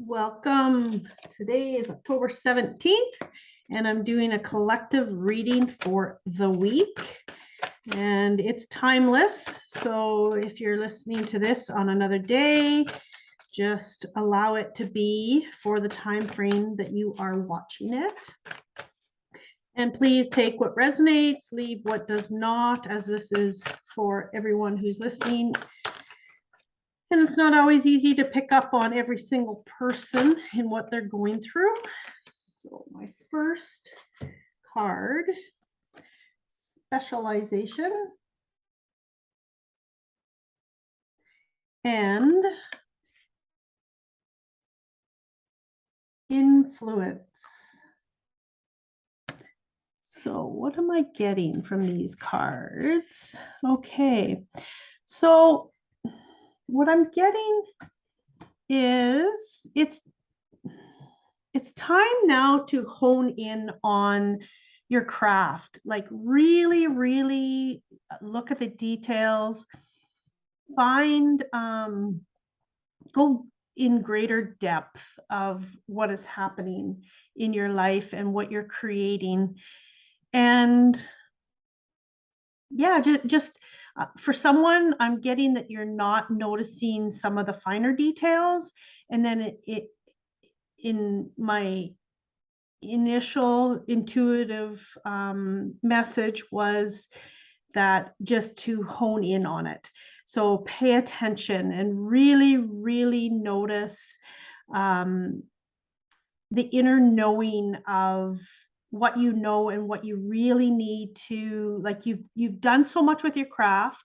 Welcome. Today is October 17th, and I'm doing a collective reading for the week. And it's timeless. So if you're listening to this on another day, just allow it to be for the time frame that you are watching it. And please take what resonates, leave what does not, as this is for everyone who's listening. And it's not always easy to pick up on every single person and what they're going through. So my first card, specialization and influence. So what am I getting from these cards? Okay, so what I'm getting is it's time now to hone in on your craft, like really look at the details, find go in greater depth of what is happening in your life and what you're creating. And yeah, just for someone, I'm getting that you're not noticing some of the finer details. And then it in my initial intuitive message was that just to hone in on it. So pay attention and really notice the inner knowing of what you know and what you really need to, like you've done so much with your craft.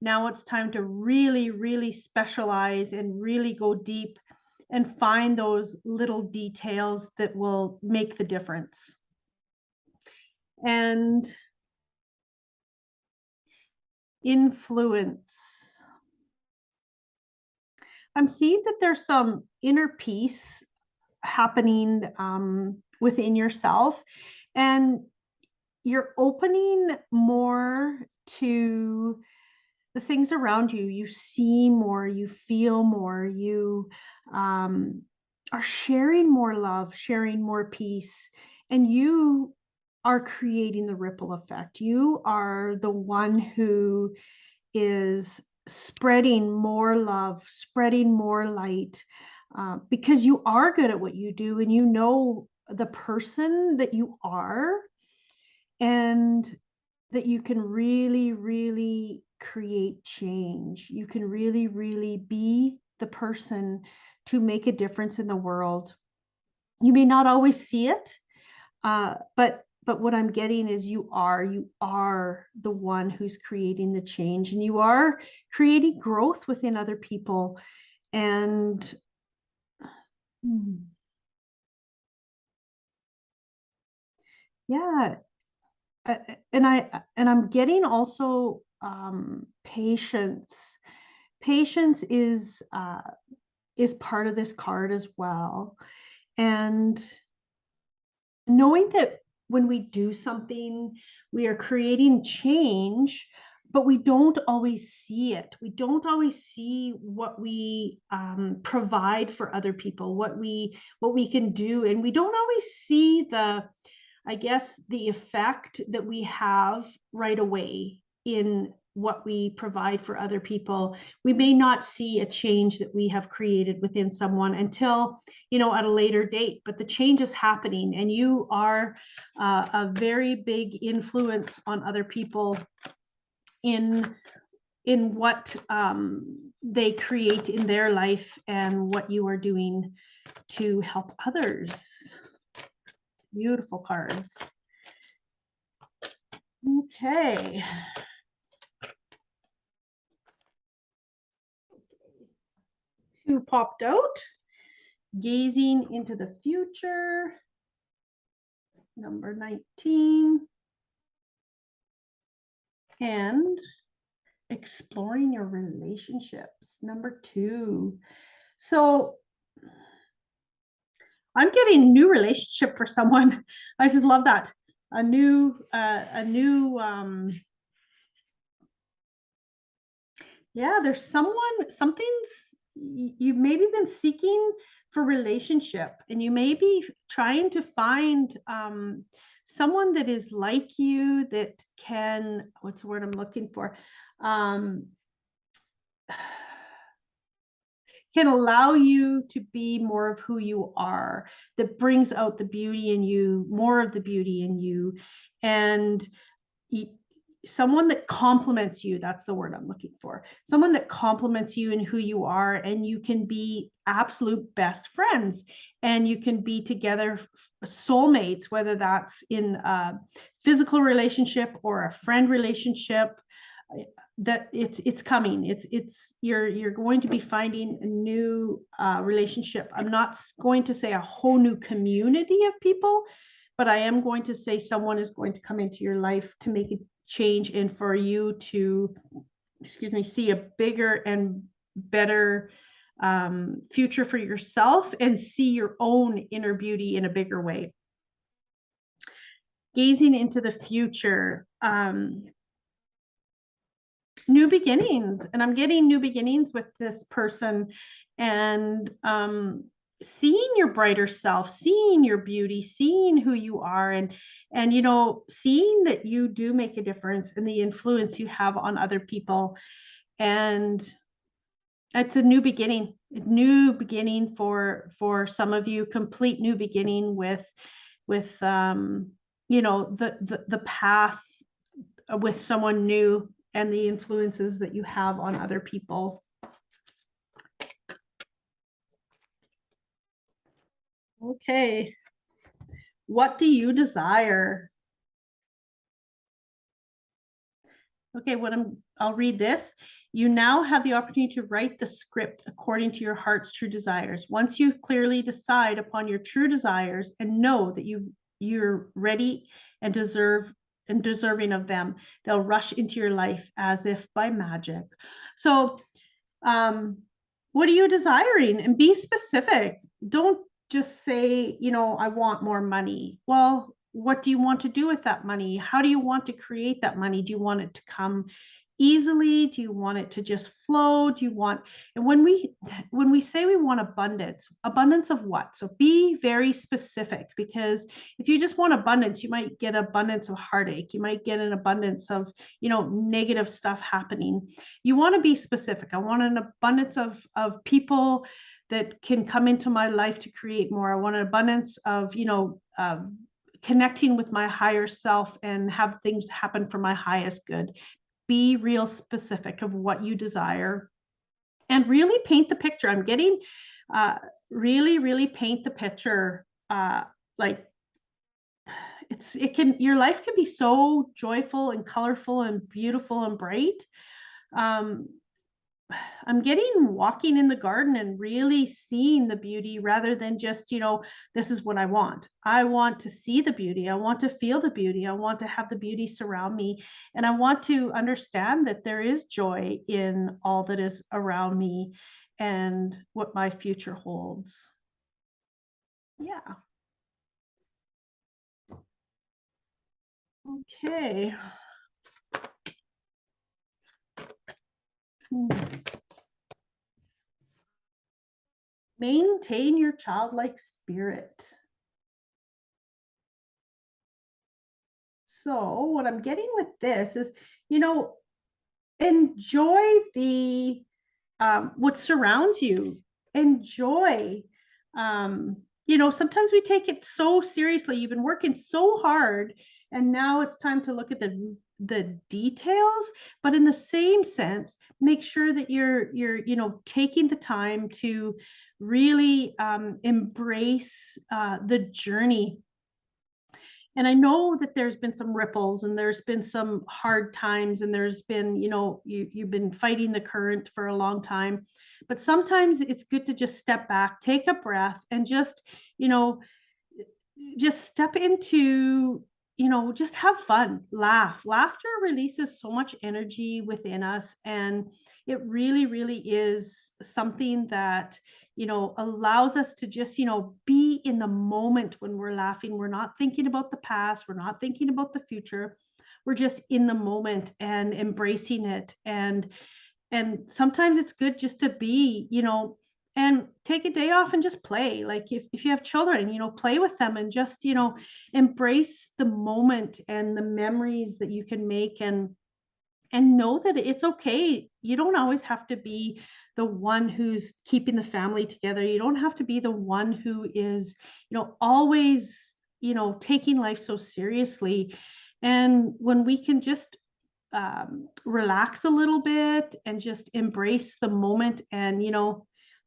Now it's time to really specialize and really go deep and find those little details that will make the difference. And influence. I'm seeing that there's some inner peace happening within yourself, and you're opening more to the things around you. You see more, you feel more, you are sharing more love, sharing more peace, and you are creating the ripple effect. You are the one who is spreading more love, spreading more light, because you are good at what you do and you know the person that you are, and that you can really create change. You can really be the person to make a difference in the world. You may not always see it, but what I'm getting is you are the one who's creating the change, and you are creating growth within other people. And yeah, and I'm getting also patience. Patience is part of this card as well. And knowing that when we do something, we are creating change, but we don't always see it. We don't always see what we provide for other people, what we can do. And we don't always see the effect that we have right away in what we provide for other people. We may not see a change that we have created within someone until, at a later date, but the change is happening, and you are a very big influence on other people in what they create in their life and what you are doing to help others. Beautiful cards. Okay. Two popped out. Gazing into the future. Number 19. And exploring your relationships. Number 2. So I'm getting a new relationship for someone. I just love that. Yeah, there's something's you've maybe been seeking for relationship, and you may be trying to find someone that is like you, that can, what's the word I'm looking for? Can allow you to be more of who you are, that brings out the beauty in you, more of the beauty in you, and someone that compliments you. That's the word I'm looking for. Someone that compliments you and who you are, and you can be absolute best friends, and you can be together soulmates, whether that's in a physical relationship or a friend relationship. That it's coming. It's you're going to be finding a new relationship. I'm not going to say a whole new community of people, but I am going to say someone is going to come into your life to make a change, and for you to, excuse me, see a bigger and better future for yourself, and see your own inner beauty in a bigger way. Gazing into the future, new beginnings, and I'm getting new beginnings with this person, and seeing your brighter self, seeing your beauty, seeing who you are, and seeing that you do make a difference in the influence you have on other people. And it's a new beginning for some of you, complete new beginning with the path with someone new, and the influences that you have on other people. Okay. What do you desire? Okay, I'll read this. You now have the opportunity to write the script according to your heart's true desires. Once you clearly decide upon your true desires and know that you're ready and deserving of them, they'll rush into your life as if by magic. So, what are you desiring? And be specific. Don't just say, I want more money. Well, what do you want to do with that money? How do you want to create that money? Do you want it to come easily? Do you want it to just flow? Do you want, and when we say we want abundance of what? So be very specific, because if you just want abundance, you might get abundance of heartache. You might get an abundance of, negative stuff happening. You want to be specific. I want an abundance of people that can come into my life to create more. I want an abundance of, connecting with my higher self and have things happen for my highest good. Be real specific of what you desire, and really paint the picture. I'm getting really paint the picture. Like your life can be so joyful and colorful and beautiful and bright. I'm getting walking in the garden and really seeing the beauty, rather than just, this is what I want. I want to see the beauty. I want to feel the beauty. I want to have the beauty surround me. And I want to understand that there is joy in all that is around me and what my future holds. Yeah. Okay. Maintain your childlike spirit. So what I'm getting with this is, enjoy the what surrounds you. Enjoy. Sometimes we take it so seriously. You've been working so hard, and now it's time to look at the details. But in the same sense, make sure that you're taking the time to really embrace the journey. And I know that there's been some ripples, and there's been some hard times, and there's been, you've been fighting the current for a long time. But sometimes it's good to just step back, take a breath, and just step into, just have fun, laugh. Laughter releases so much energy within us, and it really is something that, allows us to just, be in the moment when we're laughing. We're not thinking about the past. We're not thinking about the future. We're just in the moment and embracing it. And sometimes it's good just to be, and take a day off and just play. Like if you have children, play with them and just, embrace the moment and the memories that you can make, and know that it's okay. You don't always have to be the one who's keeping the family together. You don't have to be the one who is, always, taking life so seriously. And when we can just relax a little bit and just embrace the moment, and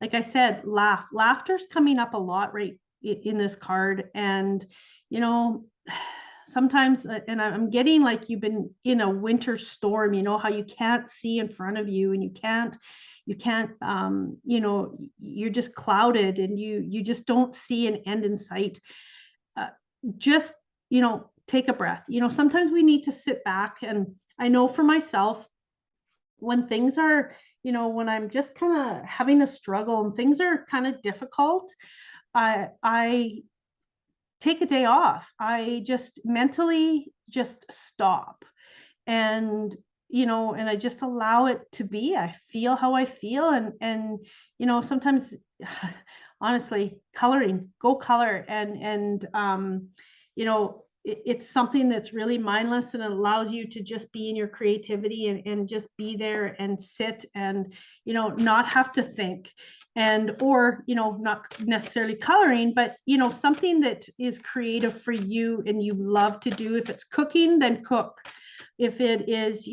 like I said, laughter's coming up a lot right in this card. And sometimes, and I'm getting like you've been in a winter storm, how you can't see in front of you, and you can't you're just clouded, and you just don't see an end in sight. Just take a breath. Sometimes we need to sit back. And I know for myself, when things are, when I'm just kind of having a struggle and things are kind of difficult, I take a day off. I just mentally just stop, and and I just allow it to be. I feel how I feel, and sometimes honestly, go color, and it's something that's really mindless, and it allows you to just be in your creativity, and just be there and sit, and not have to think, and or not necessarily coloring, but something that is creative for you and you love to do. If it's cooking, then cook. If it is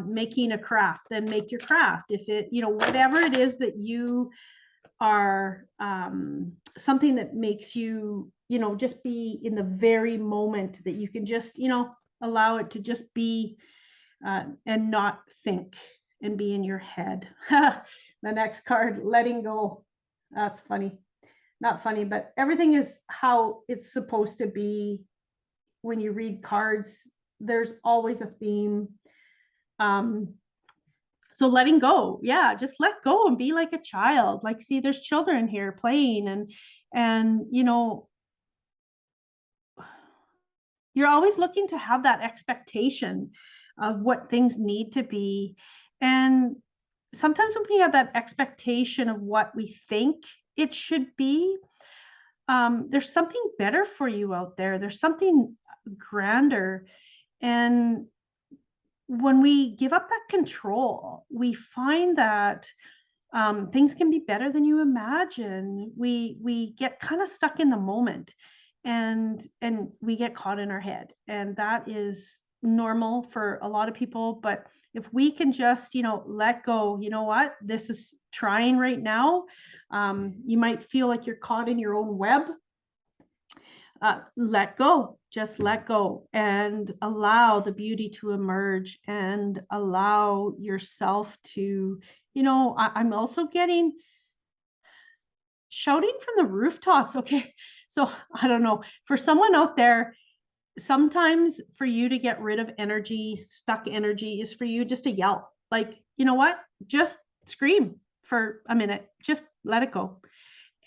making a craft, then make your craft. If it whatever it is that you are, something that makes you just be in the very moment, that you can just allow it to just be, and not think and be in your head. The next card, letting go. That's funny. Not funny, but everything is how it's supposed to be. When you read cards, there's always a theme. So letting go, yeah, just let go and be like a child. Like, see, there's children here playing, and you're always looking to have that expectation of what things need to be. And sometimes when we have that expectation of what we think it should be, there's something better for you out there. There's something grander. And when we give up that control, we find that things can be better than you imagine. We get kind of stuck in the moment, and we get caught in our head, and that is normal for a lot of people. But if we can just let go, what, this is trying right now. You might feel like you're caught in your own web. Let go, just let go, and allow the beauty to emerge, and allow yourself to, I'm also getting shouting from the rooftops. Okay. So I don't know, for someone out there, sometimes for you to get rid of energy, stuck energy, is for you just to yell. Like, what, just scream for a minute, just let it go.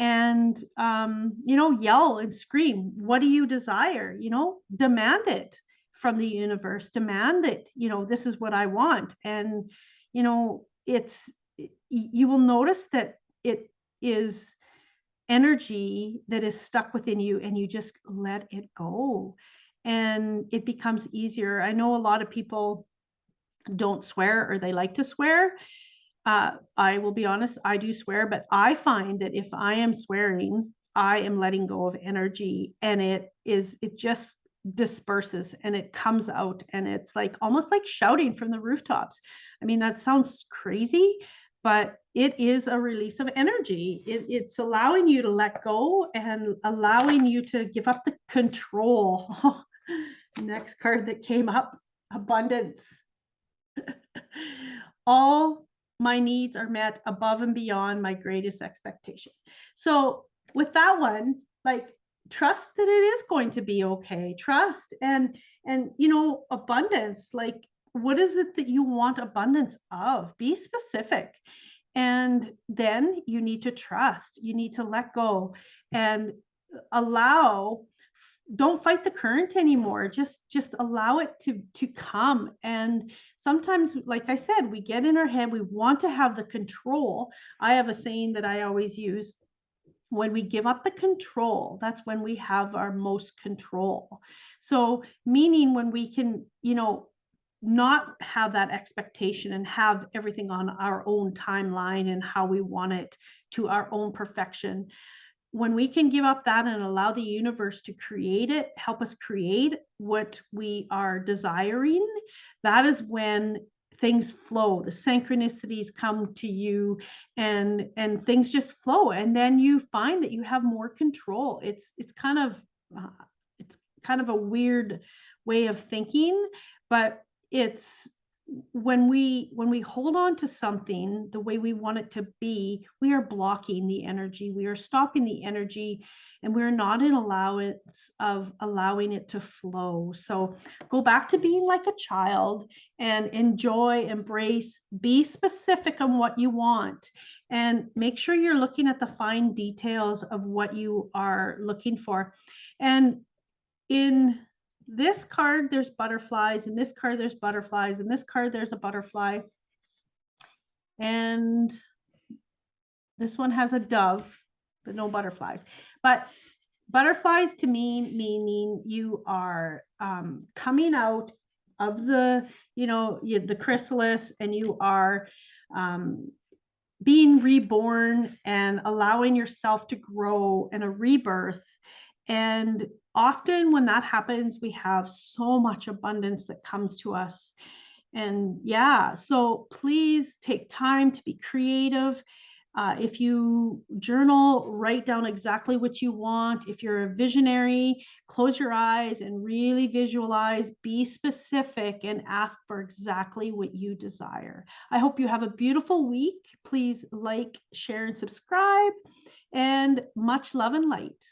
And yell and scream. What do you desire? Demand it from the universe. Demand that this is what I want. And it's, you will notice that it is energy that is stuck within you, and you just let it go, and it becomes easier. I know a lot of people don't swear, or they like to swear. I will be honest, I do swear, but I find that if I am swearing, I am letting go of energy, and it just disperses, and it comes out, and it's like almost like shouting from the rooftops. I mean, that sounds crazy, but it is a release of energy. It's allowing you to let go, and allowing you to give up the control. Next card that came up, abundance. All my needs are met above and beyond my greatest expectation. So with that one, like, trust that it is going to be okay. Trust, and abundance. Like, what is it that you want abundance of? Be specific. And then you need to trust. You need to let go and allow don't fight the current anymore. Just allow it to come. And sometimes, like I said, we get in our head, we want to have the control. I have a saying that I always use: when we give up the control, that's when we have our most control. So meaning when we can, not have that expectation and have everything on our own timeline and how we want it, to our own perfection. When we can give up that and allow the universe to create it, help us create what we are desiring, that is when things flow, the synchronicities come to you, and things just flow, and then you find that you have more control. Uh, it's kind of a weird way of thinking, but it's when we hold on to something the way we want it to be, we are blocking the energy, we are stopping the energy, and we're not in allowance of allowing it to flow. So go back to being like a child and enjoy, embrace, be specific on what you want, and make sure you're looking at the fine details of what you are looking for. And in this card, there's butterflies. In this card, there's butterflies. In this card, there's a butterfly. And this one has a dove, but no butterflies. But butterflies to me meaning you are coming out of the chrysalis, and you are being reborn and allowing yourself to grow, and a rebirth. And often when that happens, we have so much abundance that comes to us. And yeah, so please take time to be creative. If you journal, write down exactly what you want. If you're a visionary, close your eyes and really visualize, be specific, and ask for exactly what you desire. I hope you have a beautiful week. Please like, share, and subscribe, and much love and light.